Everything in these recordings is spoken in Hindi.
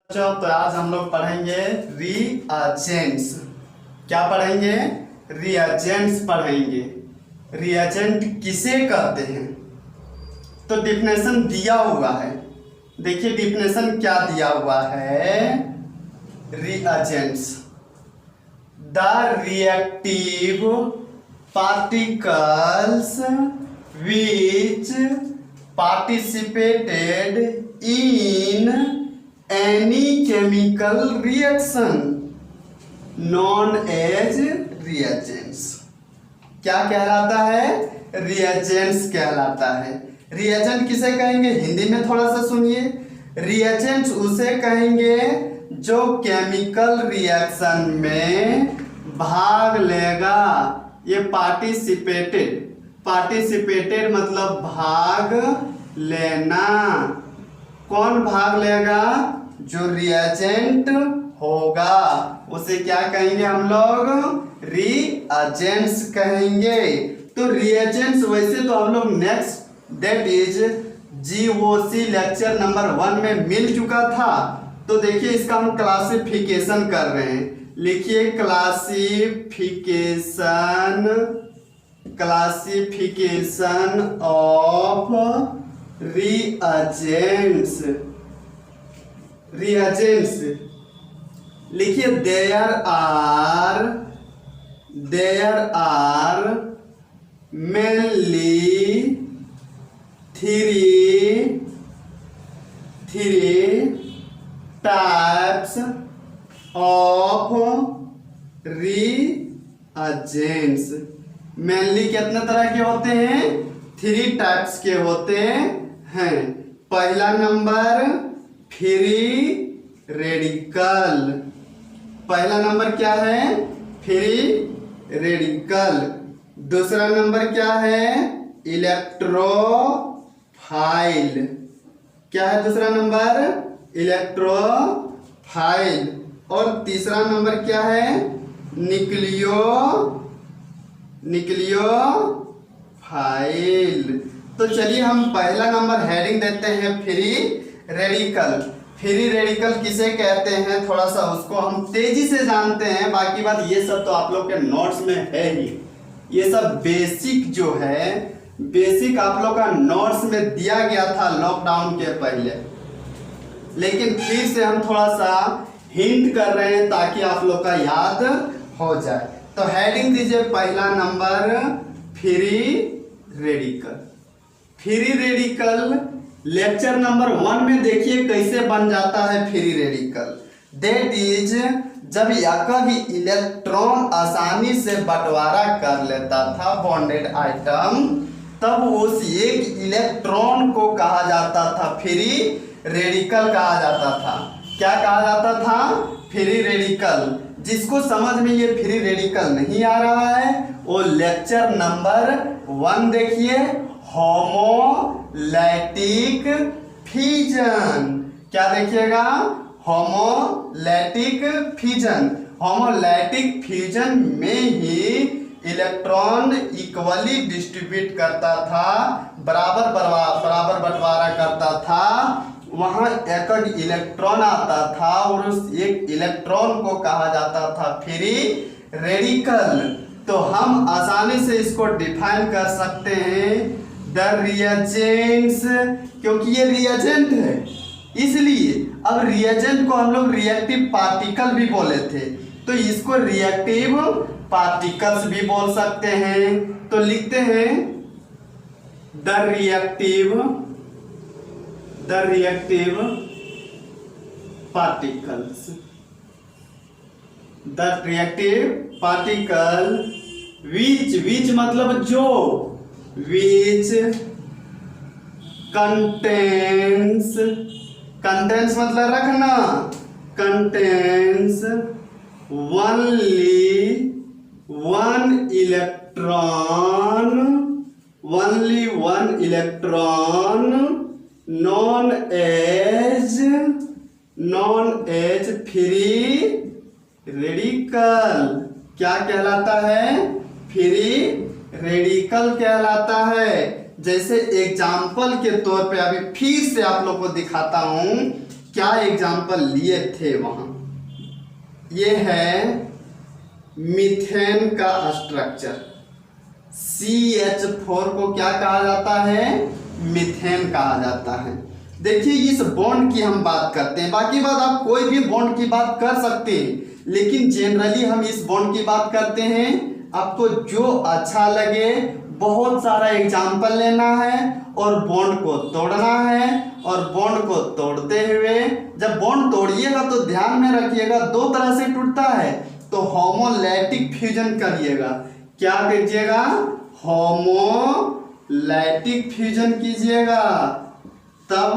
बच्चों तो आज हम लोग पढ़ेंगे रिएजेंट्स। क्या पढ़ेंगे? रिएजेंट्स पढ़ेंगे। रिएजेंट किसे कहते हैं? तो डिफिनेशन दिया हुआ है। देखिए डिफिनेशन क्या दिया हुआ है। Reagents the reactive particles which participated in any chemical reaction known as reagents। क्या कहलाता है? रिएजेंट्स कहलाता है। रिएजेंट किसे कहेंगे? हिंदी में थोड़ा सा सुनिए। रिएजेंट्स उसे कहेंगे जो केमिकल रिएक्शन में भाग लेगा। ये पार्टिसिपेटेड मतलब भाग लेना। कौन भाग लेगा? जो रिएजेंट होगा उसे क्या कहेंगे हम लोग? रिएजेंट्स कहेंगे। तो रिएजेंट्स वैसे तो हम लोग next that is GOC lecture number 1 में मिल चुका था। तो देखिए इसका हम क्लासिफिकेशन कर रहे हैं। लिखिए क्लासिफिकेशन ऑफ रिएजेंट्स। लिखिए there are mainly three types of reagents. Mainly कितने तरह के होते हैं? 3 टाइप्स के होते हैं। पहला नंबर फ्री रेडिकल। पहला नंबर क्या है? Free radical. दूसरा नंबर क्या है? इलेक्ट्रोफाइल। क्या है दूसरा नंबर? इलेक्ट्रोफाइल। और तीसरा नंबर क्या है? न्यूक्लियोफाइल। तो चलिए हम पहला नंबर हेडिंग देते हैं फ्री रेडिकल। फ्री रेडिकल किसे कहते हैं थोड़ा सा उसको हम तेजी से जानते हैं। बाकी बात ये सब तो आप लोग के नोट्स में है ही। ये सब बेसिक जो है बेसिक आप लोग का नोट्स में दिया गया था लॉकडाउन के पहले, लेकिन फिर से हम थोड़ा सा हिंट कर रहे हैं ताकि आप लोग का याद हो जाए। तो हेडिंग दीजिए पहला number free radical. Free radical lecture number 1 में देखिए कैसे बन जाता है फ्री रेडिकल। दैट इज जब कभी इलेक्ट्रॉन आसानी से बंटवारा कर लेता था बॉन्डेड आइटम, तब उस एक इलेक्ट्रॉन को कहा जाता था फ्री रेडिकल कहा जाता था। क्या कहा जाता था? Free radical. जिसको समझ में ये फ्री रेडिकल नहीं आ रहा है वो लेक्चर नंबर 1 देखिए, होमोलैटिक फिजन। क्या देखिएगा? होमोलैटिक फिजन में ही इलेक्ट्रॉन इक्वली डिस्ट्रीब्यूट करता था, बराबर बंटवारा करता था। वहां एक इलेक्ट्रॉन आता था और उस एक इलेक्ट्रॉन को कहा जाता था फ्री रेडिकल। तो हम आसानी से इसको डिफाइन कर सकते हैं द रिएजेंट्स, क्योंकि ये रिएजेंट है इसलिए। अब रिएजेंट को हम लोग रिएक्टिव पार्टिकल भी बोले थे, तो इसको रिएक्टिव पार्टिकल्स भी बोल सकते हैं। तो लिखते हैं the reactive particles. The reactive particle which मतलब जो, विच कंटेंस मतलब रखना, contains only one electron known as free radical. क्या कहलाता है? फ्री रेडिकल कहलाता है। जैसे एग्जाम्पल के तौर पे अभी फिर से आप लोग को दिखाता हूं क्या एग्जाम्पल लिए थे वहां। ये है मीथेन का स्ट्रक्चर। CH4 को क्या कहा जाता है, मीथेन कहा जाता है। देखिए इस बॉन्ड की हम बात करते हैं, बाकी बात आप कोई भी बॉन्ड की बात कर सकते हैं, लेकिन जनरली हम इस बॉन्ड की बात करते हैं। आपको जो अच्छा लगे, बहुत सारा एग्जाम्पल लेना है और बॉन्ड को तोड़ना है, और बॉन्ड को तोड़ते हुए जब बॉन्ड तोड़िएगा तो ध्यान में रखिएगा दो तरह से टूटता है, तो होमोलैटिक फ्यूजन करिएगा। क्या कीजिएगा, होमोलैटिक फ्यूजन कीजिएगा, तब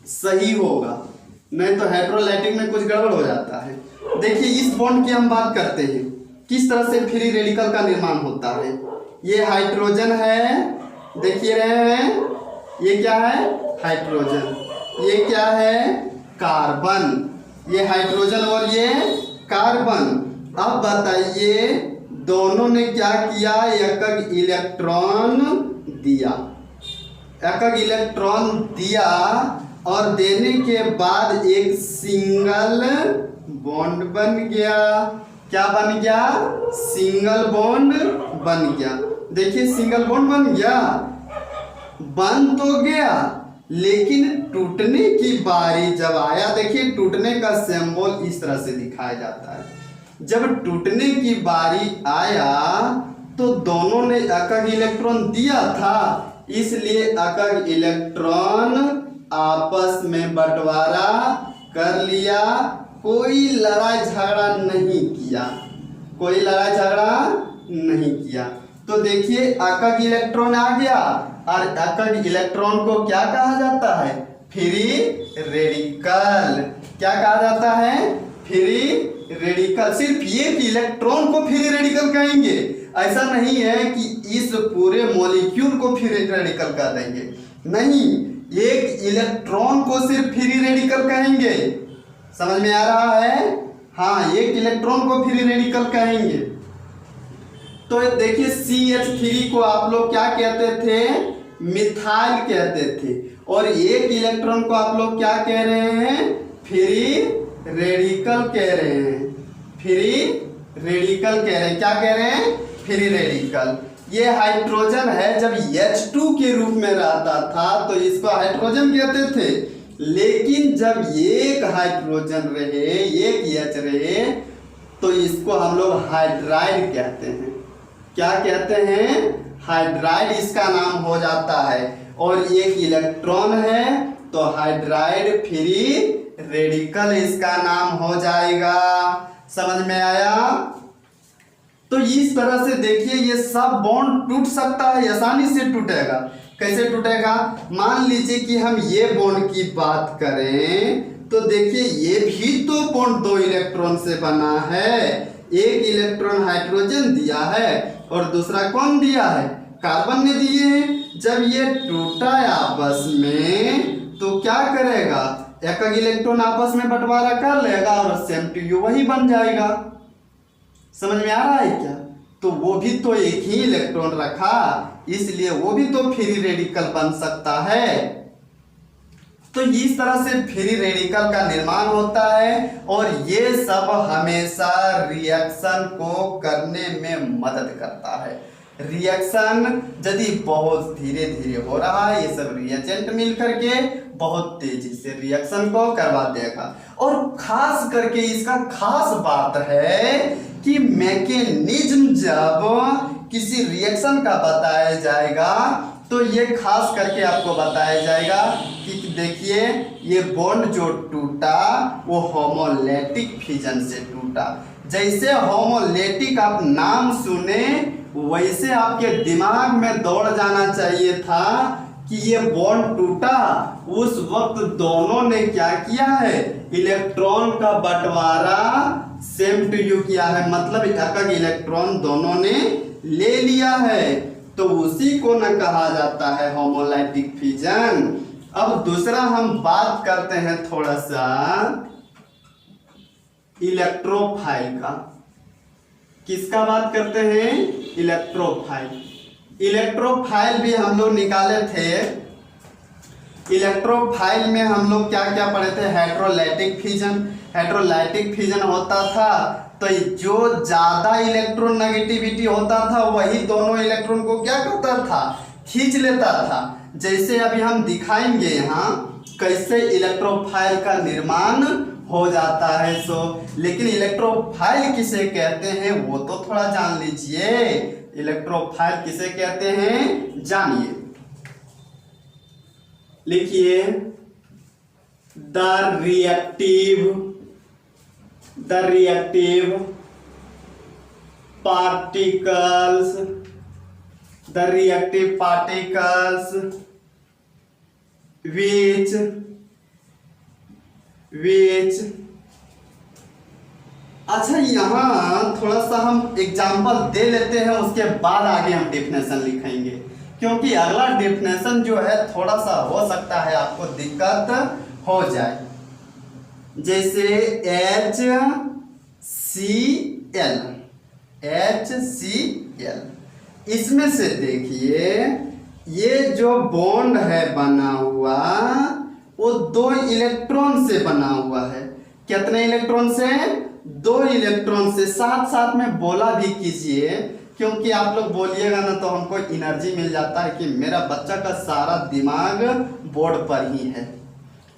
सही होगा, नहीं तो हेटेरोलाइटिक में कुछ गड़बड़ हो जाता है। देखिए इस बॉन्ड की हम बात करते हैं, किस तरह से फ्री रेडिकल का निर्माण होता है। ये हाइड्रोजन है, देखिए रहे हैं, ये क्या है, हाइड्रोजन, ये क्या है, कार्बन, ये हाइड्रोजन और ये कार्बन। अब बताइए दोनों ने क्या किया, एक इलेक्ट्रॉन दिया, एक इलेक्ट्रॉन दिया, और देने के बाद एक सिंगल बॉन्ड बन गया। क्या बन गया, सिंगल बॉन्ड बन गया। देखिए सिंगल बॉन्ड बन गया, बन तो गया, लेकिन टूटने की बारी जब आया, देखिए टूटने का सिंबल इस तरह से दिखाया जाता है। जब टूटने की बारी आया तो दोनों ने एक इलेक्ट्रॉन दिया था, इसलिए एक इलेक्ट्रॉन आपस में बंटवारा कर लिया, कोई लड़ाई झगड़ा नहीं किया, कोई लड़ाई झगड़ा नहीं किया। तो देखिए एक इलेक्ट्रॉन आ गया, और एक इलेक्ट्रॉन को क्या कहा जाता है, फ्री रेडिकल। क्या कहा जाता है, फ्री रेडिकल। सिर्फ एक इलेक्ट्रॉन को फ्री रेडिकल कहेंगे, ऐसा नहीं है कि इस पूरे मॉलिक्यूल को फ्री रेडिकल कर देंगे, नहीं, एक इलेक्ट्रॉन को सिर्फ फ्री रेडिकल कहेंगे। समझ में आ रहा है, हाँ, एक इलेक्ट्रॉन को फ्री रेडिकल कहेंगे। तो देखिए CH3 को आप लोग क्या कहते थे, मिथाइल कहते थे, और एक इलेक्ट्रॉन को आप लोग क्या कह रहे हैं, फ्री रेडिकल कह रहे हैं, फ्री रेडिकल कह रहे हैं। क्या कह रहे हैं, फ्री रेडिकल। ये हाइड्रोजन है, जब H2 के रूप में रहता था तो इसको हाइड्रोजन कहते थे, लेकिन जब एक हाइड्रोजन रहे, एक H रहे, तो इसको हम लोग हाइड्राइड कहते हैं। क्या कहते हैं, हाइड्राइड इसका नाम हो जाता है, और एक इलेक्ट्रॉन है तो हाइड्राइड फ्री रेडिकल इसका नाम हो जाएगा। समझ में आया। तो इस तरह से देखिए ये सब बॉन्ड टूट सकता है, आसानी से टूटेगा। कैसे टूटेगा, मान लीजिए कि हम ये बॉन्ड की बात करें तो देखिए ये भी तो बॉन्ड दो इलेक्ट्रॉन से बना है, एक इलेक्ट्रॉन हाइड्रोजन दिया है और दूसरा कौन दिया है, कार्बन ने दिए हैं। जब ये टूटा आपस में तो क्या करेगा, एक इलेक्ट्रॉन आपस में बंटवारा कर लेगा और सेम टू यू वही बन जाएगा। समझ में आ रहा है क्या। तो वो भी तो एक ही इलेक्ट्रॉन रखा, इसलिए वो भी तो फ्री रेडिकल बन सकता है। तो इस तरह से फ्री रेडिकल का निर्माण होता है, और ये सब हमेशा रिएक्शन को करने में मदद करता है। रिएक्शन यदि बहुत धीरे धीरे हो रहा है, ये सब रिएजेंट मिल करके बहुत तेजी से रिएक्शन को करवा देगा। और खास करके इसका खास बात है कि मैकेनिज्म जब किसी रिएक्शन का बताया जाएगा तो ये खास करके आपको बताया जाएगा कि देखिए ये बॉन्ड जो टूटा वो होमोलैटिक फ्यूजन से टूटा। जैसे होमोलैटिक आप नाम सुने वैसे आपके दिमाग में दौड़ जाना चाहिए था कि ये बॉन्ड टूटा, उस वक्त दोनों ने क्या किया है, इलेक्ट्रॉन का बंटवारा सेम टू यू किया है, मतलब एक इलेक्ट्रॉन दोनों ने ले लिया है। तो उसी को न कहा जाता है होमोलैटिक फ्यूजन। अब दूसरा हम बात करते हैं थोड़ा सा इलेक्ट्रोफाइल का। किसका बात करते हैं, इलेक्ट्रोफाइल। इलेक्ट्रोफाइल भी हम लोग निकाले थे। इलेक्ट्रोफाइल में हम लोग क्या क्या पढ़े थे? हेटेरोलाइटिक फिजन। हेटेरोलाइटिक फिजन होता था तो जो ज्यादा इलेक्ट्रॉन नेगेटिविटी होता था वही दोनों इलेक्ट्रॉन को क्या करता था? खींच लेता था। जैसे अभी हम दिखाएंगे यहाँ कैसे इलेक्ट्रोफाइल का निर्माण हो जाता है। लेकिन इलेक्ट्रोफाइल किसे कहते हैं वो तो थोड़ा जान लीजिए। इलेक्ट्रोफाइल किसे कहते हैं जानिए। लिखिए द रिएक्टिव पार्टिकल्स which अच्छा, यहाँ थोड़ा सा हम एग्जाम्पल दे लेते हैं, उसके बाद आगे हम डेफिनेशन लिखेंगे, क्योंकि अगला डेफिनेशन जो है थोड़ा सा हो सकता है आपको दिक्कत हो जाए। जैसे HCl, इसमें से देखिए ये जो बॉन्ड है बना हुआ वो 2 इलेक्ट्रॉन से बना हुआ है। कितने इलेक्ट्रॉन से? 2 इलेक्ट्रॉन से। साथ साथ में बोला भी कीजिए, क्योंकि आप लोग बोलिएगा ना तो हमको एनर्जी मिल जाता है कि मेरा बच्चा का सारा दिमाग बोर्ड पर ही है।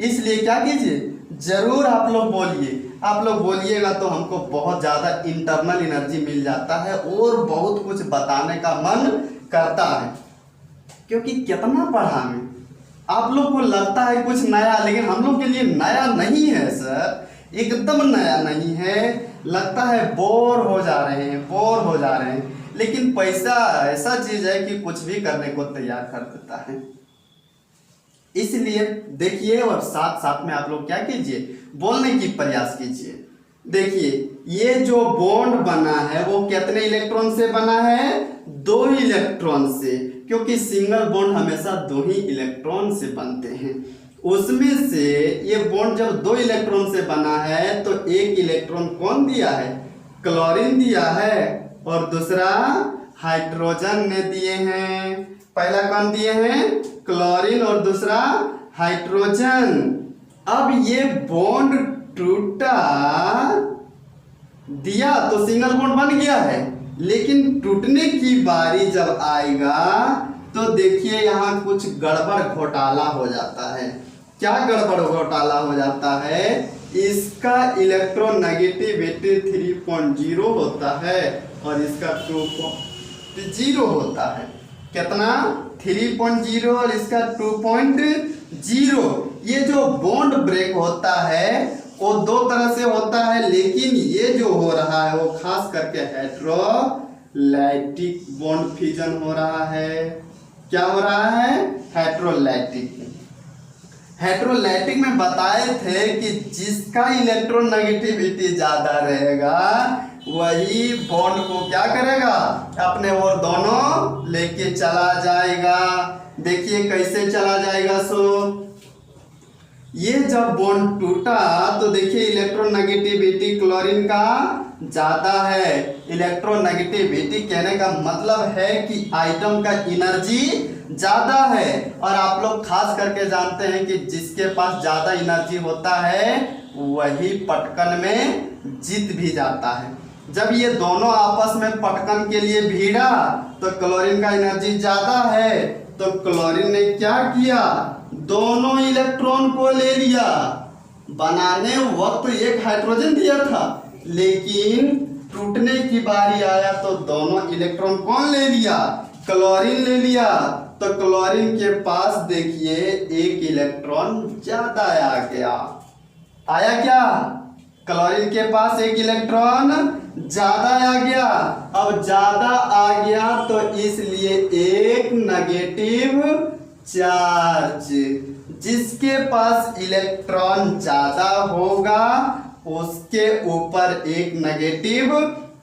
इसलिए क्या कीजिए, जरूर आप लोग बोलिए। आप लोग बोलिएगा तो हमको बहुत ज़्यादा इंटरनल एनर्जी मिल जाता है और बहुत कुछ बताने का मन करता है, क्योंकि कितना पढ़ा में आप लोग को लगता है कुछ नया, लेकिन हम लोग के लिए नया नहीं है सर, एकदम नया नहीं है। लगता है बोर हो जा रहे हैं, लेकिन पैसा ऐसा चीज है कि कुछ भी करने को तैयार कर देता है। इसलिए देखिए और साथ साथ में आप लोग क्या कीजिए, बोलने की प्रयास कीजिए। देखिए ये जो बॉन्ड बना है वो कितने इलेक्ट्रॉन से बना है? 2 इलेक्ट्रॉन से, क्योंकि सिंगल बॉन्ड हमेशा 2 ही इलेक्ट्रॉन से बनते हैं। उसमें से ये बॉन्ड जब 2 इलेक्ट्रॉन से बना है तो एक इलेक्ट्रॉन कौन दिया है? क्लोरीन दिया है, और दूसरा हाइड्रोजन ने दिए हैं। पहला कौन दिए हैं? क्लोरीन, और दूसरा हाइड्रोजन। अब ये बॉन्ड टूटा दिया तो सिंगल बॉन्ड बन गया है, लेकिन टूटने की बारी जब आएगा तो देखिए यहाँ कुछ गड़बड़ घोटाला हो जाता है। क्या गड़बड़ घोटाला हो जाता है? इसका इलेक्ट्रोनेगेटिविटी 3.0 होता है और इसका 2.0 होता है। कितना? 3.0 और इसका 2.0। ये जो बॉन्ड ब्रेक होता है वो 2 तरह से होता है, लेकिन ये जो हो रहा है वो खास करके हेटेरोलाइटिक बॉन्ड फ्यूजन हो रहा है। क्या हो रहा है? हेटेरोलाइटिक में बताए थे कि जिसका इलेक्ट्रॉन नेगेटिविटी ज्यादा रहेगा वही बॉन्ड को क्या करेगा? अपने ओर दोनों लेके चला जाएगा। देखिए कैसे चला जाएगा। ये जब बॉन्ड टूटा तो देखिए इलेक्ट्रोनेगेटिविटी क्लोरीन का ज्यादा है। इलेक्ट्रोनेगेटिविटी कहने का मतलब है कि आइटम का एनर्जी ज्यादा है, और आप लोग खास करके जानते हैं कि जिसके पास ज्यादा एनर्जी होता है वही पटकन में जीत भी जाता है। जब ये दोनों आपस में पटकन के लिए भिड़ा तो क्लोरीन का एनर्जी ज्यादा है, तो क्लोरीन ने क्या किया? दोनों इलेक्ट्रॉन को ले लिया। बनाने वक्त एक हाइड्रोजन दिया था, लेकिन टूटने की बारी आया तो दोनों इलेक्ट्रॉन कौन ले लिया? क्लोरीन ले लिया। तो क्लोरीन के पास देखिए एक इलेक्ट्रॉन ज्यादा आ गया। आया क्या? क्लोरीन के पास एक इलेक्ट्रॉन ज्यादा आ गया। अब ज्यादा आ गया तो इसलिए एक नेगेटिव चार्ज, जिसके पास इलेक्ट्रॉन ज्यादा होगा उसके ऊपर एक नेगेटिव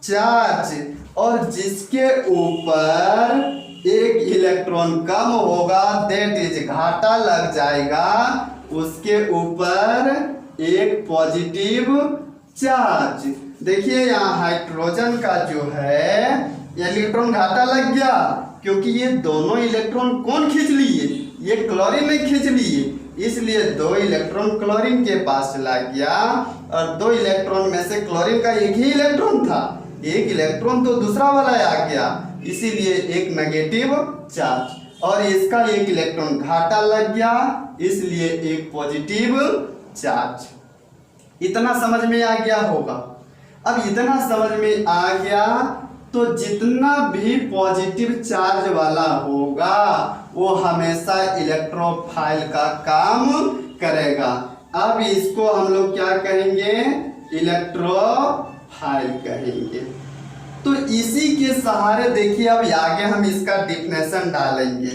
चार्ज, और जिसके ऊपर एक इलेक्ट्रॉन कम होगा दैट इज घाटा लग जाएगा, उसके ऊपर एक पॉजिटिव चार्ज। देखिए यहाँ हाइड्रोजन का जो है इलेक्ट्रॉन घाटा लग गया, क्योंकि ये दोनों इलेक्ट्रॉन कौन खींच लिए? ये क्लोरीन ने खींच लिए, इसलिए 2 इलेक्ट्रॉन क्लोरीन के पास चला गया और 2 इलेक्ट्रॉन में से क्लोरीन का एक ही इलेक्ट्रॉन था, एक इलेक्ट्रॉन तो दूसरा वाला आ गया, इसीलिए एक नेगेटिव चार्ज, और इसका एक इलेक्ट्रॉन घाटा लग गया, इसलिए एक पॉजिटिव चार्ज। इतना समझ में आ गया होगा। अब इतना समझ में आ गया तो जितना भी पॉजिटिव चार्ज वाला होगा वो हमेशा इलेक्ट्रोफाइल का काम करेगा। अब इसको हम लोग क्या कहेंगे, इलेक्ट्रोफाइल कहेंगे। तो इसी के सहारे देखिए अब आगे हम इसका डिफिनेशन डालेंगे,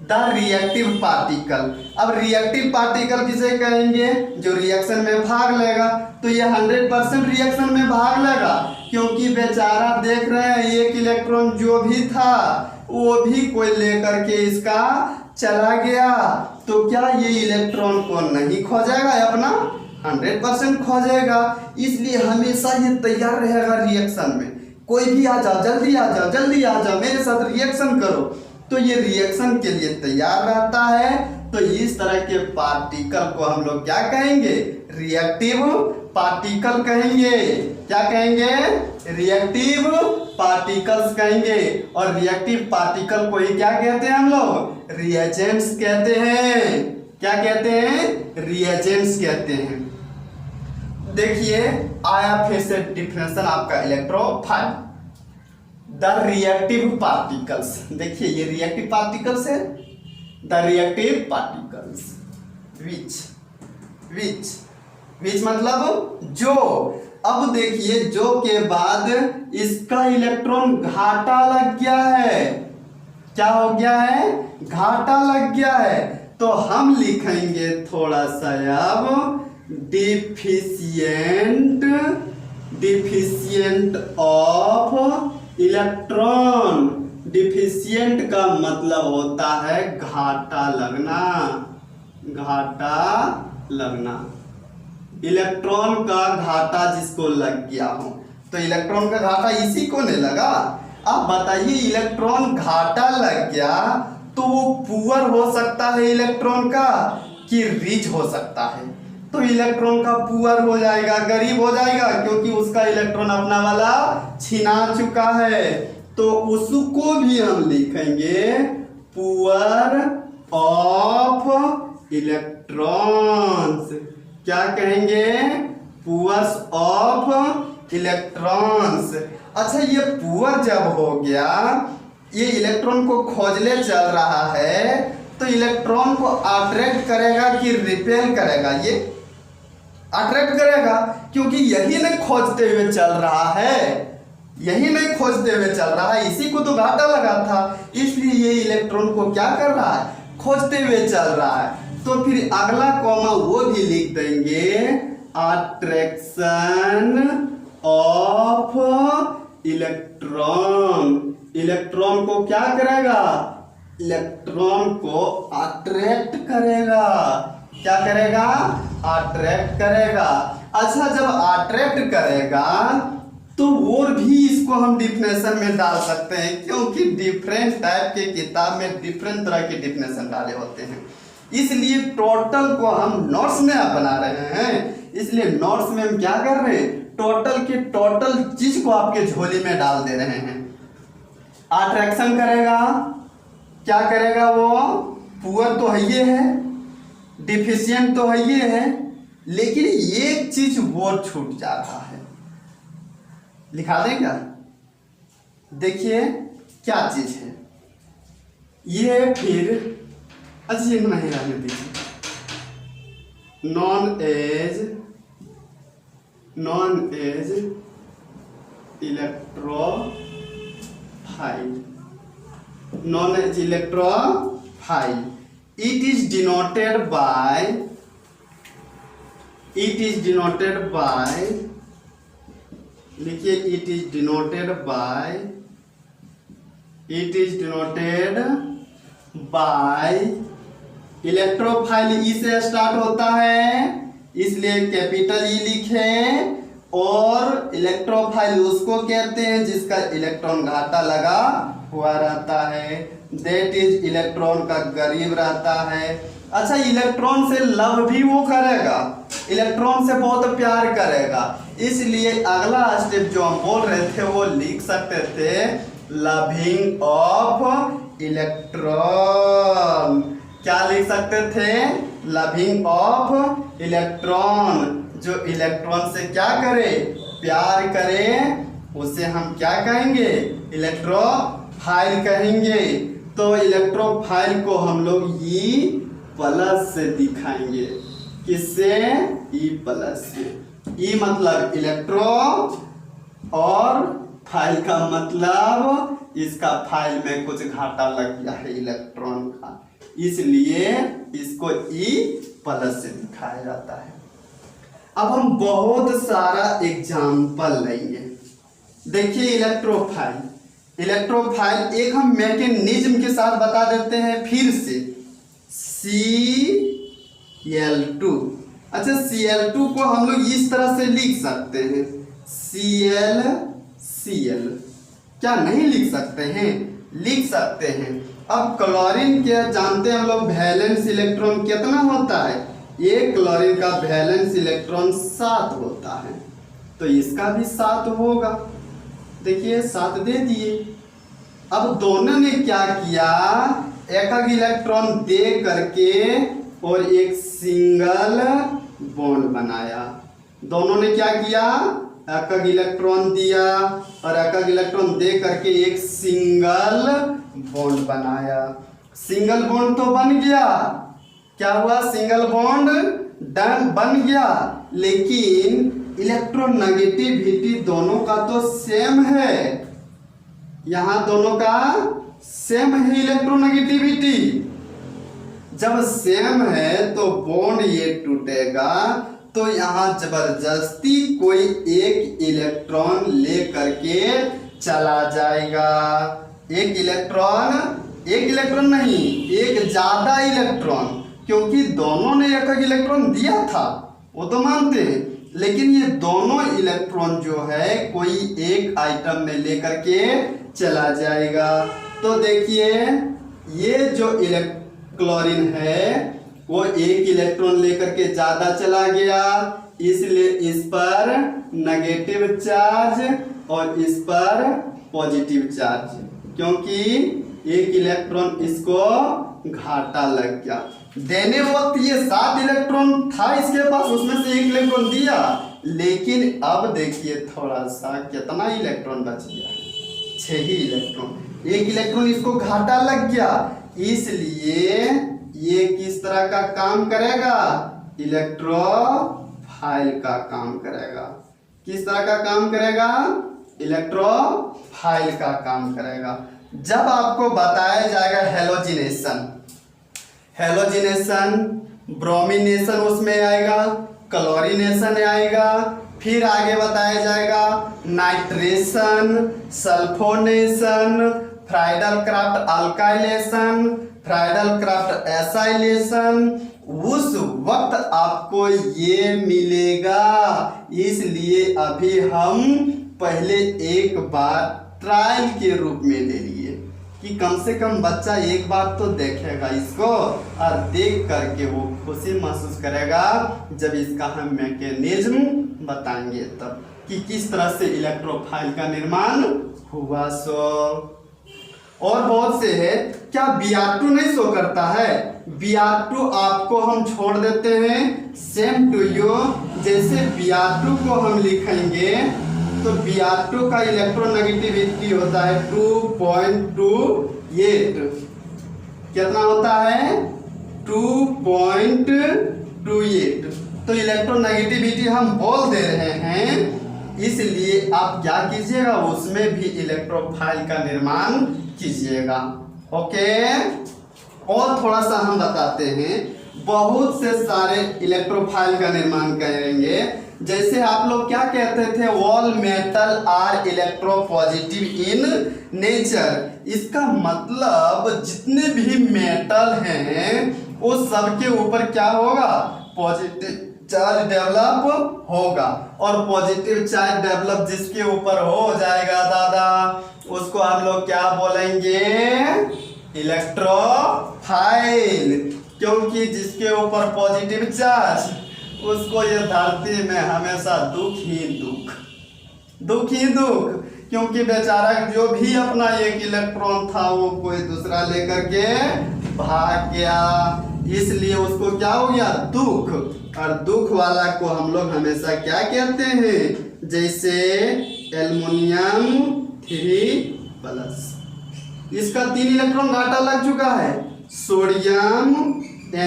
द रिएक्टिव पार्टिकल। अब रिएक्टिव पार्टिकल किसे कहेंगे, जो रिएक्शन में भाग लेगा। तो ये 100% रिएक्शन में भाग लेगा, क्योंकि बेचारा देख रहे हैं एक इलेक्ट्रॉन जो भी था वो भी कोई लेकर के इसका चला गया, तो क्या ये इलेक्ट्रॉन को नहीं खोजेगा, अपना 100% खोजेगा। इसलिए हमेशा ये तैयार रहेगा रिएक्शन में, कोई भी आ जाओ, जल्दी आ जाओ, जल्दी आ जाओ, मेरे साथ रिएक्शन करो, तो ये रिएक्शन के लिए तैयार रहता है। तो इस तरह के पार्टिकल को हम लोग क्या कहेंगे, रिएक्टिव पार्टिकल कहेंगे। क्या कहेंगे, रिएक्टिव पार्टिकल्स कहेंगे। और रिएक्टिव पार्टिकल को ही क्या कहते हैं हम लोग, रिएजेंट्स कहते हैं। क्या कहते हैं, रिएजेंट्स कहते हैं। देखिए आया फिर से डिफिनेशन आपका इलेक्ट्रोफाइल, द रिएक्टिव पार्टिकल्स। देखिए ये रिएक्टिव पार्टिकल्स है, द रिएक्टिव पार्टिकल्स विच मतलब जो। अब देखिए जो के बाद इसका इलेक्ट्रॉन घाटा लग गया है, क्या हो गया है, घाटा लग गया है। तो हम लिखेंगे थोड़ा सा अब डिफिशिएंट ऑफ इलेक्ट्रॉन। डिफिशिएंट का मतलब होता है घाटा लगना, घाटा लगना, इलेक्ट्रॉन का घाटा जिसको लग गया हो। तो इलेक्ट्रॉन का घाटा इसी को नहीं लगा। अब बताइए इलेक्ट्रॉन घाटा लग गया तो वो पुअर हो सकता है इलेक्ट्रॉन का कि रिच हो सकता है। तो इलेक्ट्रॉन का पुअर हो जाएगा, गरीब हो जाएगा, क्योंकि उसका इलेक्ट्रॉन अपना वाला छिना चुका है। तो उसको भी हम लिखेंगे पुअर ऑफ इलेक्ट्रॉन्स। क्या कहेंगे, पुअर्स ऑफ इलेक्ट्रॉन्स। अच्छा ये पुअर जब हो गया, ये इलेक्ट्रॉन को खोजने चल रहा है, तो इलेक्ट्रॉन को अट्रैक्ट करेगा कि रिपेल करेगा, ये अट्रैक्ट करेगा, क्योंकि यही नहीं खोजते हुए चल रहा है, यही नहीं खोजते हुए चल रहा है, इसी को तो घाटा लगा था, इसलिए ये इलेक्ट्रॉन को क्या कर रहा है, खोजते हुए चल रहा है। तो फिर अगला कॉमा वो भी लिख देंगे, अट्रैक्शन ऑफ इलेक्ट्रॉन। इलेक्ट्रॉन को क्या करेगा, इलेक्ट्रॉन को अट्रैक्ट करेगा। क्या करेगा, अट्रैक्ट करेगा। अच्छा जब अट्रैक्ट करेगा तो और भी इसको हम डिफिनेशन में डाल सकते हैं, क्योंकि डिफरेंट टाइप के किताब में डिफरेंट तरह के डिफिनेशन डाले होते हैं, इसलिए टोटल को हम नोट्स में बना रहे हैं। इसलिए नोट्स में हम क्या कर रहे हैं, टोटल के टोटल चीज को आपके झोली में डाल दे रहे हैं। अट्रैक्शन करेगा, क्या करेगा, वो पुअर तो है ये है, डिफिशिएंट तो है ये है, लेकिन एक चीज वो छूट जा रहा है, लिखा दें क्या, देखिए क्या चीज है ये। फिर अच्छा ये नहीं रहने दीजिए, known as electrophile, known as electrophile, it is denoted by लिखिए, it is denoted by electrophile E से स्टार्ट होता है, इसलिए कैपिटल ई लिखें। और इलेक्ट्रोफाइल उसको कहते हैं जिसका इलेक्ट्रॉन घाटा लगा हुआ रहता है, दैट इज इलेक्ट्रॉन का करीब रहता है। अच्छा, इलेक्ट्रॉन से लव भी वो करेगा, इलेक्ट्रॉन से बहुत प्यार करेगा, इसलिए अगला स्टेप जो हम बोल रहे थे वो लिख सकते थे लविंग ऑफ इलेक्ट्रॉन। क्या लिख सकते थे? Loving of electron. जो इलेक्ट्रॉन से क्या करे? प्यार करे, उसे हम क्या कहेंगे? इलेक्ट्रोफाइल कहेंगे। तो इलेक्ट्रोफाइल को हम लोग ई प्लस से दिखाएंगे। किससे? ई प्लस से। ई मतलब इलेक्ट्रो और फाइल का मतलब इसका फाइल में कुछ घाटा लग गया है इलेक्ट्रॉन का, इसलिए इसको ई प्लस से दिखाया जाता है। अब हम बहुत सारा एग्जाम्पल लेंगे। देखिए इलेक्ट्रोफाइल, इलेक्ट्रोफाइल एक हम मैकेनिज्म के साथ बता देते हैं फिर से। Cl2। अच्छा, Cl2 को हम लोग इस तरह से लिख सकते हैं Cl। क्या नहीं लिख सकते हैं? लिख सकते हैं। अब क्लोरीन क्या जानते हैं हम लोग? वैलेंस इलेक्ट्रॉन कितना होता है? एक क्लोरीन का वैलेंस इलेक्ट्रॉन 7 होता है, तो इसका भी 7 होगा। देखिए 7 दे दिए। अब दोनों ने क्या किया? एक इलेक्ट्रॉन दे करके और एक सिंगल बॉन्ड बनाया। दोनों ने क्या किया? एक इलेक्ट्रॉन दिया और एक इलेक्ट्रॉन दे करके एक सिंगल बॉन्ड बनाया। सिंगल बॉन्ड तो बन गया। क्या हुआ? सिंगल बॉन्ड बन गया, लेकिन इलेक्ट्रोनेगेटिविटी दोनों का तो सेम है। यहां दोनों का सेम है इलेक्ट्रोनेगेटिविटी। जब सेम है तो बॉन्ड ये टूटेगा, तो यहां जबरदस्ती कोई एक इलेक्ट्रॉन ले करके चला जाएगा। एक इलेक्ट्रॉन नहीं, एक ज्यादा इलेक्ट्रॉन, क्योंकि दोनों ने एक इलेक्ट्रॉन दिया था, वो तो मानते हैं, लेकिन ये दोनों इलेक्ट्रॉन जो है कोई एक आइटम में लेकर के चला जाएगा। तो देखिए ये जो क्लोरीन है वो एक इलेक्ट्रॉन लेकर के ज्यादा चला गया, इसलिए इस पर नेगेटिव चार्ज और इस पर पॉजिटिव चार्ज, क्योंकि एक इलेक्ट्रॉन इसको घाटा लग गया। देने वक्त ये 7 इलेक्ट्रॉन था इसके पास, उसमें से एक इलेक्ट्रॉन दिया, लेकिन अब देखिए थोड़ा सा कितना इलेक्ट्रॉन बच गया? 6 ही इलेक्ट्रॉन। एक इलेक्ट्रॉन इसको घाटा लग गया, इसलिए ये किस तरह का काम करेगा? इलेक्ट्रोफाइल का काम करेगा। किस तरह का काम करेगा? इलेक्ट्रोफाइल का काम करेगा। जब आपको बताया जाएगा हेलोजिनेशन, ब्रोमिनेशन उसमें आएगा, क्लोरीनेशन आएगा, फिर आगे बताया जाएगा nitration, sulphonation, Friedl craft alkylation, Friedl Crafts acylation, उस वक्त आपको ये मिलेगा। इसलिए अभी हम पहले एक बार ट्रायल के रूप में ले लिए कि कम से कम बच्चा एक बार तो देखेगा इसको, और देख करके वो खुशी महसूस करेगा जब इसका हम मैकेनिज्म बताएंगे तब कि किस तरह से इलेक्ट्रोफाइल का निर्माण हुआ। सो और बहुत से है। क्या Br2 नहीं शो करता है? Br2 आपको हम छोड़ देते हैं सेम टू यू। जैसे Br2 को हम लिखेंगे तो Br2 का इलेक्ट्रोनेगेटिविटी होता है 2.28। कितना होता है? 2.28। तो इलेक्ट्रोनेगेटिविटी हम बोल दे रहे हैं, इसलिए आप क्या कीजिएगा? उसमें भी इलेक्ट्रोफाइल का निर्माण कीजिएगा। ओके, और थोड़ा सा हम बताते हैं। बहुत से सारे इलेक्ट्रोफाइल का निर्माण करेंगे। जैसे आप लोग क्या कहते थे? All metal are electropositive in nature. इसका मतलब जितने भी मेटल हैं वो सबके ऊपर क्या होगा? पॉजिटिव चार्ज डेवलप होगा, और पॉजिटिव चार्ज डेवलप जिसके ऊपर हो जाएगा दादा उसको हम लोग क्या बोलेंगे, इलेक्ट्रोफाइल। क्योंकि जिसके ऊपर पॉजिटिव चार्ज उसको ये धरती में हमेशा दुख ही दुख, दुख ही दुख, क्योंकि बेचारा जो भी अपना एक इलेक्ट्रॉन था वो कोई दूसरा लेकर के भाग गया, इसलिए उसको क्या हो गया, दुख। और दुख वाला को हम लोग हमेशा क्या कहते हैं, जैसे एल्युमिनियम 3+, इसका 3 इलेक्ट्रॉन घाटा लग चुका है, सोडियम Na+,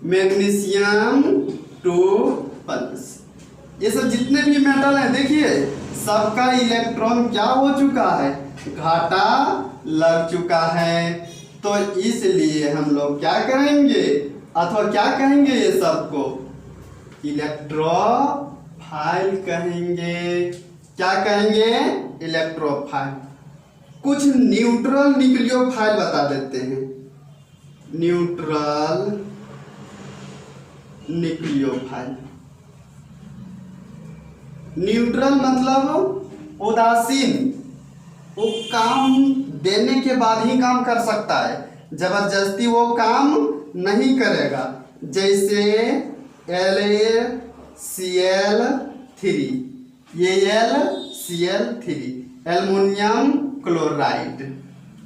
मैग्नीशियम 2+, ये सब जितने भी मेटल हैं देखिए सबका इलेक्ट्रॉन क्या हो चुका है, घाटा लग चुका है। तो इसलिए हम लोग क्या करेंगे अथवा क्या कहेंगे, ये सबको इलेक्ट्रोफाइल कहेंगे। क्या कहेंगे, इलेक्ट्रोफाइल। कुछ न्यूट्रल न्यूक्लियोफाइल बता देते हैं। न्यूट्रल न्यूक्लियोफाइल, न्यूट्रल मतलब उदासीन, वो काम देने के बाद ही काम कर सकता है, जबरदस्ती वो काम नहीं करेगा। जैसे LaCl3, ये LCl3 aluminium chloride,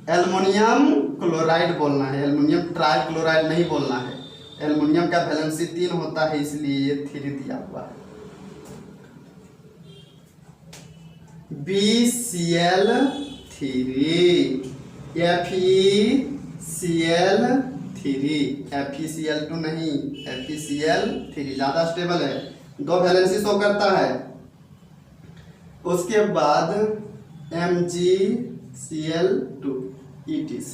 aluminium chloride बोलना है, एल्युमिनियम ट्राइक्लोराइड नहीं बोलना है। एल्युमिनियम का वैलेंसी 3 होता है इसलिए ये 3 दिया हुआ है। BCl3, FeCl3, FeCl2 नहीं, FeCl3 ज़्यादा स्टेबल है, 2 वैलेंसी शो करता है। उसके बाद MgCl2 ETC,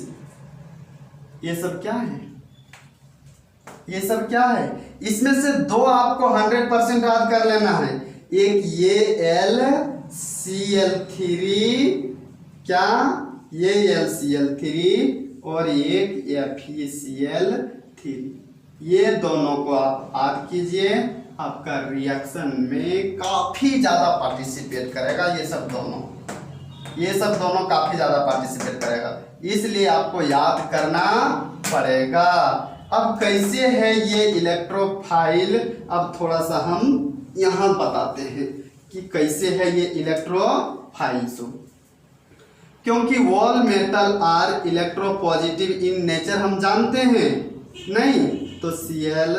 ये सब क्या है, ये सब क्या है, इसमें से 2 आपको 100% याद कर लेना है। एक ये LCl3, क्या ये LCl3, और एक FeCl3, ये दोनों को आप याद कीजिए, आपका रिएक्शन में काफी ज्यादा पार्टिसिपेट करेगा। ये सब दोनों काफी ज्यादा पार्टिसिपेट करेगा, इसलिए आपको याद करना पड़ेगा। अब कैसे है ये इलेक्ट्रोफाइल, अब थोड़ा सा हम यहाँ बताते हैं कि कैसे है ये इलेक्ट्रोफाइल। क्योंकि all metal are electropositive in nature हम जानते हैं नहीं, तो Cl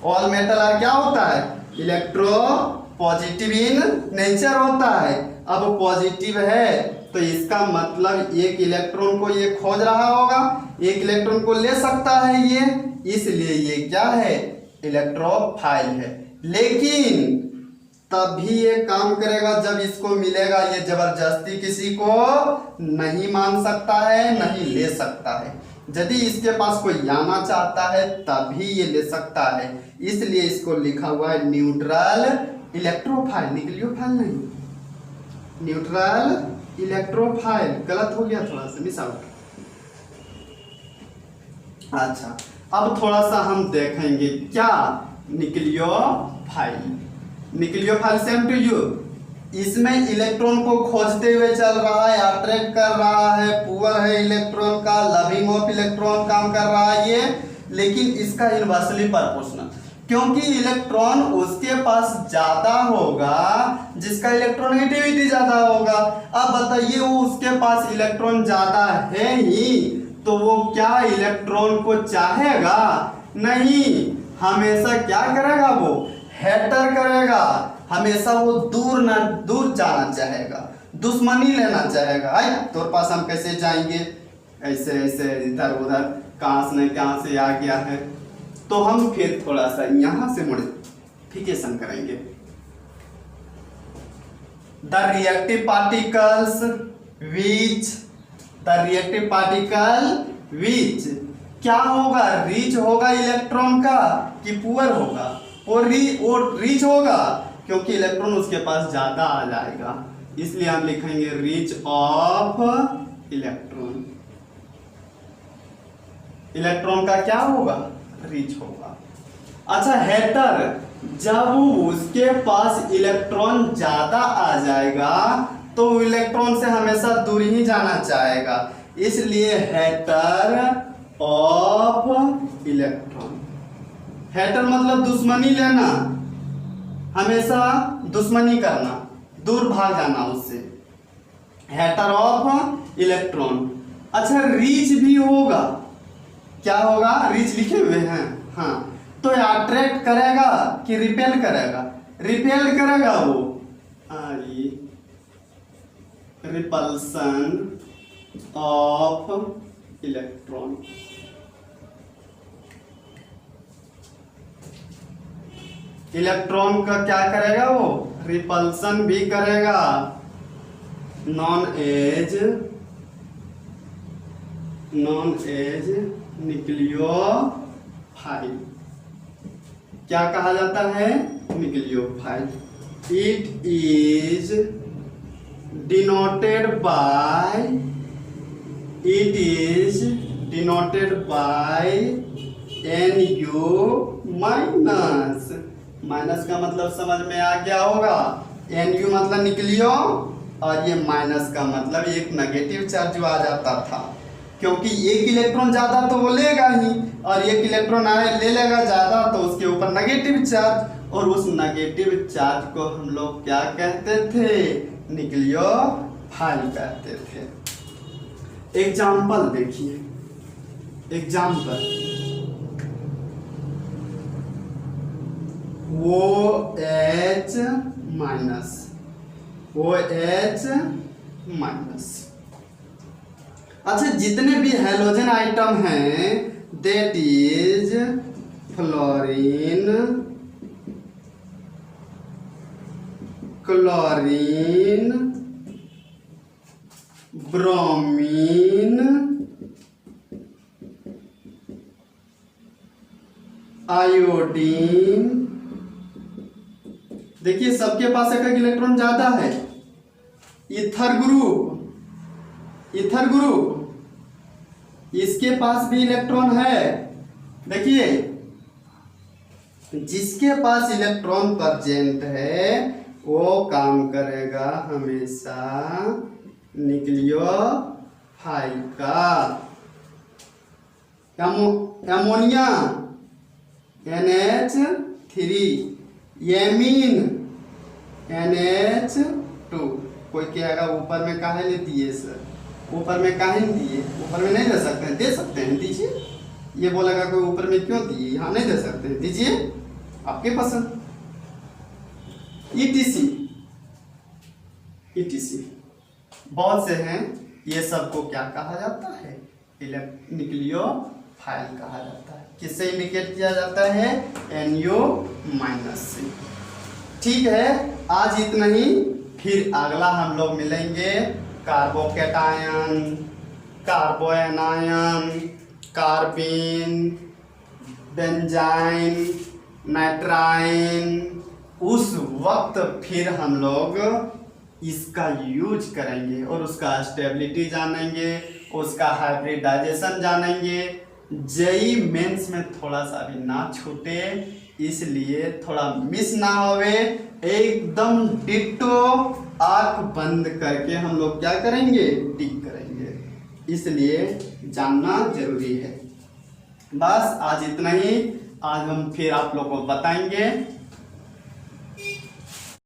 ऑल मेटल आर क्या होता है, इलेक्ट्रोपॉजिटिव इन नेचर होता है। अब पॉजिटिव है तो इसका मतलब एक इलेक्ट्रॉन को ये खोज रहा होगा, एक इलेक्ट्रॉन को ले सकता है ये, इसलिए ये क्या है, इलेक्ट्रोफाइल है। लेकिन तभी ये काम करेगा जब इसको मिलेगा, ये जबरदस्ती किसी को नहीं मान सकता है, नहीं ले सकता है। यदि इसके पास कोई आना चाहता है तभी ये ले सकता है, इसलिए इसको लिखा हुआ है न्यूट्रल इलेक्ट्रोफाइल, न्यूक्लियोफाइल नहीं, न्यूट्रल इलेक्ट्रोफाइल। गलत हो गया, थोड़ा सा मिस आउट। अच्छा, अब थोड़ा सा हम देखेंगे क्या nucleophile. Nucleophile same to you, इसमें इलेक्ट्रॉन को खोजते हुए चल रहा है, अट्रैक्ट कर रहा है, पुअर है इलेक्ट्रॉन का, लविंग ऑफ इलेक्ट्रॉन काम कर रहा है ये, लेकिन इसका इनवर्सली प्रोपोर्शनल, क्योंकि इलेक्ट्रॉन उसके पास ज्यादा होगा जिसका इलेक्ट्रोनेगेटिविटी ज्यादा होगा। अब बताइए वो उसके पास इलेक्ट्रॉन ज्यादा है ही, तो वो क्या इलेक्ट्रॉन को चाहेगा, नहीं, हमेशा क्या करेगा, वो हेटर करेगा, हमेशा वो दूर जाना चाहेगा, दुश्मनी लेना चाहेगा। आई तोर पास हम कैसे जाएंगे, ऐसे ऐसे इधर उधर, कहां से न कहां से आ गया है। तो हम फिर थोड़ा सा यहां से मॉडिफिकेशन करेंगे। द रिएक्टिव पार्टिकल विच क्या होगा, रीच होगा इलेक्ट्रॉन का कि पुअर होगा, वो रीच होगा, क्योंकि इलेक्ट्रॉन उसके पास ज्यादा आ जाएगा, इसलिए हम लिखेंगे रीच ऑफ इलेक्ट्रॉन। इलेक्ट्रॉन का क्या होगा, रीच होगा। अच्छा हेटर, जब उसके पास इलेक्ट्रॉन ज्यादा आ जाएगा तो इलेक्ट्रॉन से हमेशा दूर ही जाना चाहेगा, इसलिए हेटर ऑफ इलेक्ट्रॉन। हेटर मतलब दुश्मनी लेना, हमेशा दुश्मनी करना, दूर भाग जाना उससे, हेटर ऑफ इलेक्ट्रॉन। अच्छा रीच भी होगा, क्या होगा, रीच लिखे हुए हैं, हाँ, तो अट्रैक्ट करेगा कि रिपेल करेगा, रिपेल करेगा वो, रिपल्सन ऑफ इलेक्ट्रॉन। इलेक्ट्रॉन का क्या करेगा वो, रिपल्सन भी करेगा, नॉन एज न्यूक्लियोफाइल। क्या कहा जाता है, nucleophile. It is denoted by NU minus. Minus का मतलब समझ में आ गया होगा, NU मतलब न्यूक्लियो और ये माइनस का मतलब एक नेगेटिव चार्ज जो आ जाता था, क्योंकि एक इलेक्ट्रॉन ज्यादा तो वो लेगा ही, और एक इलेक्ट्रॉन ले लेगा ज्यादा तो उसके ऊपर नेगेटिव चार्ज, और उस नेगेटिव चार्ज को हम लोग क्या कहते थे, न्यूक्लियोफाइल कहते थे। एग्जाम्पल देखिए, एग्जाम्पल OH माइनस। अच्छा जितने भी हैलोजन आइटम हैं that is fluorine, chlorine, bromine, iodine, देखिए सबके पास एक इलेक्ट्रॉन ज्यादा है। ईथर ग्रुप इसके पास भी इलेक्ट्रॉन है, देखिए जिसके पास इलेक्ट्रॉन प्रेजेंट है वो काम करेगा हमेशा न्यूक्लियोफाइल का। Ammonia NH3, amine NH2। कोई कहेगा ऊपर में काहे ले दिए सर, ऊपर में काहे नहीं दिए, ऊपर में नहीं दे सकते हैं, दे सकते हैं, दीजिए। ये बोलेगा कोई ऊपर में क्यों दिए, यहाँ नहीं दे सकते हैं, दीजिए आपके पसंद। ETC बहुत से हैं, ये सबको क्या कहा जाता है, न्यूक्लियोफाइल कहा जाता है। किससे इंडिकेट किया जाता है, NU माइनस से। ठीक है, आज इतना ही, फिर अगला हम लोग मिलेंगे कार्बोकैटायन, कार्बोएनायन, कार्बीन, बेंजाइन, नाइट्राइन। उस वक्त फिर हम लोग इसका यूज करेंगे और उसका स्टेबिलिटी जानेंगे, उसका हाइब्रिडाइजेशन जानेंगे। जेई मेंस में थोड़ा सा भी ना छूटे, इसलिए थोड़ा मिस ना होवे, एकदम डिट्टो आंख बंद करके हम लोग क्या करेंगे, टिक करेंगे, इसलिए जानना जरूरी है। बस आज इतना ही, आज हम फिर आप लोग को बताएंगे